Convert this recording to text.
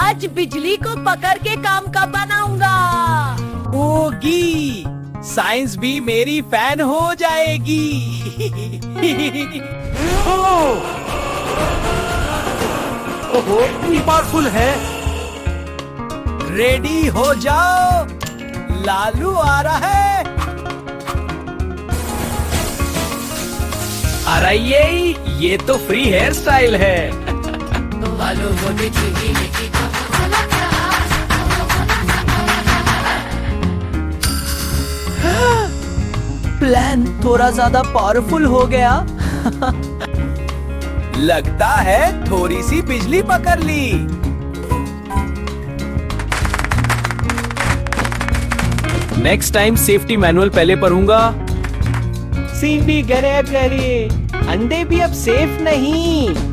आज बिजली को पकड़ के काम का बनाऊंगा। होगी, साइंस भी मेरी फैन हो जाएगी। ओहो, इतनी पावरफुल है। रेडी हो जाओ, लालू आ रहा है। अरे ये तो फ्री हेयर स्टाइल है। प्लान थोड़ा ज्यादा पावरफुल हो गया। लगता है थोड़ी सी बिजली पकड़ ली। नेक्स्ट टाइम सेफ्टी मैनुअल पहले पढ़ूंगा। सीवी गरे करे, अंडे भी अब सेफ नहीं।